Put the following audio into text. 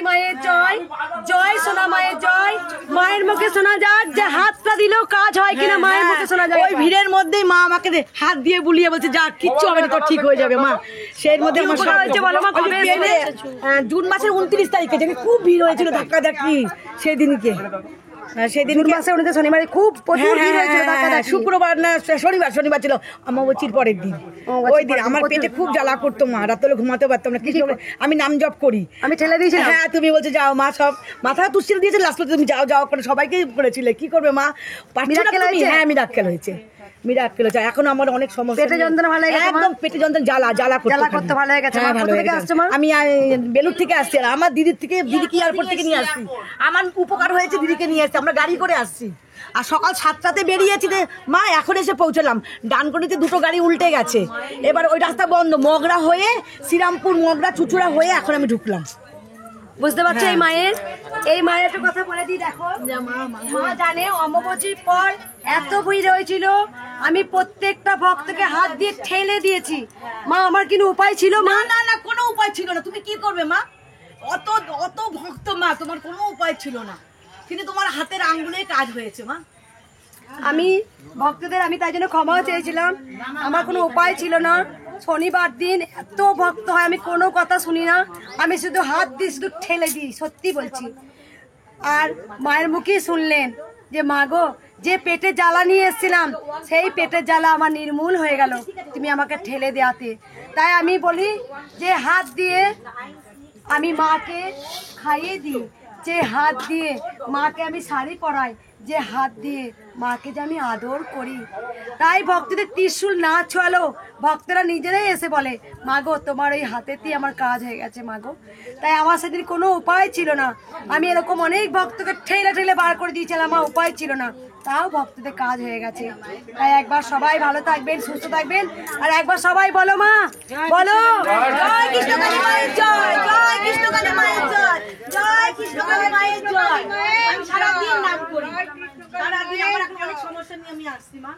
কালী মায়ের জয়, জয় সোনা মায়ের জয়। মায়ের মুখে শোনা যাক যে হাতটা দিলেও কাজ হয় কিনা, মায়ের মুখে শোনা যায়। ওই ভিড়ের মধ্যেই মা আমাকে হাত দিয়ে বুলিয়ে বলছে যা কিচ্ছু হবে না, তোর ঠিক হয়ে যাবে মা। সেই মধ্যে আমার সব হয়েছে বলো মা, কবে এসেছিলে? জুন মাসের 29 তারিখে, যেদিন খুব ভিড় হয়েছিল ধাক্কা ধাক্কি, সেই দিনকে সেদিন মাসে উনিতে শনিবারে খুব প্রচুর ভিড় হয়েছিল। শুক্রবার না শনিবার ছিল অমাবস্যার পরের দিন। ওই দিন আমার পেটে খুব জ্বালা করতো মা, রাত্রে ঘুমাতে পারতাম না। কিছু আমি নাম জপ করি, আমি ঠেলে দিয়েছিলাম। হ্যাঁ তুমি বলছো যাও মা, সব মাথা তুচ্ছিল দিয়েছে, লাস্ট তুমি যাও যাও করে সবাইকে করেছিলে। কি করবে মা, হ্যাঁ মিরাক্কেল হয়েছে, মিরাক্কেল হয়েছে। এখন আমার অনেক সমস্যা, পেটে যন্ত্রণা ভালো হয়ে গেছে, একদম পেটে যন্ত্রণা জ্বালা করতে ভালো হয়ে গেছে। আমি বেলুর থেকে আসছি, আর আমার দিদিকে এয়ারপোর্ট থেকে নিয়ে আসছি। আমার উপকার হয়েছে, দিদিকে নিয়ে আসছি, আমরা গাড়ি করে আসছি। আর সকাল 7টাতে বেরিয়েছি মা, এখন এসে পৌঁছলাম। ডানকুনিতে দুটো গাড়ি উল্টে গেছে, এবার ওই রাস্তা বন্ধ, মগরা হয়ে শ্রীরামপুর মগরা চুচুড়া হয়ে এখন আমি ঢুকলাম। বুঝতে পারছো? এই মায়ের একটা কথা বলে দিই, দেখো মা জানে অমাবস্যার পর এত ভিড় হয়েছিল, আমি প্রত্যেকটা ভক্তকে হাত দিয়ে ঠেলে দিয়েছি। মা আমার কিন্তু উপায় ছিল মা? না কোনো উপায় ছিল না। তুমি কি করবে মা, অত ভক্ত মা, তোমার কোনো উপায় ছিল না, কিন্তু তোমার হাতের আঙ্গুলে কাজ হয়েছে মা। আমি ভক্তদের আমি তাই জন্য ক্ষমাও চেয়েছিলাম, আমার কোনো উপায় ছিল না। শনিবার দিন এত ভক্ত হয়, আমি কোনো কথা শুনি না, আমি শুধু হাত দিয়ে শুধু ঠেলে দিই, সত্যি বলছি। আর মায়ের মুখেই শুনলেন যে মা গো, যে পেটে জ্বালা নিয়ে এসেছিলাম সেই পেটের জ্বালা আমার নির্মূল হয়ে গেল তুমি আমাকে ঠেলে দেওয়াতে। তাই আমি বলি যে হাত দিয়ে আমি মাকে খাইয়ে দিই, যে হাত দিয়ে মাকে আমি শাড়ি পরাই, যে হাত দিয়ে মাকে যে আমি আদর করি। তাই ভক্তদের ত্রিশূল না ছোঁয়ালো, ভক্তরা নিজেরাই এসে বলে মা গো তোমার এই হাতেতেই আমার কাজ হয়ে গেছে মা গো। তাই আমার সেদিন কোনো উপায় ছিল না, আমি এরকম অনেক ভক্তকে ঠেলে বার করে দিয়েছিলাম, আমার উপায় ছিল না, তাও ভক্তদের কাজ হয়ে গেছে। তাই একবার সবাই ভালো থাকবেন, সুস্থ থাকবেন, আর একবার সবাই বলো মা, বলো জয় কৃষ্ণ কালী মায়ের জয়, জয় কৃষ্ণ কালী মায়ের জয়, জয় কৃষ্ণ কালী মায়ের জয়। আমি সারাদিন নাম করি, সারাদিন আমার এখন অনেক সমস্যা নিয়ে আমি আসছি মা।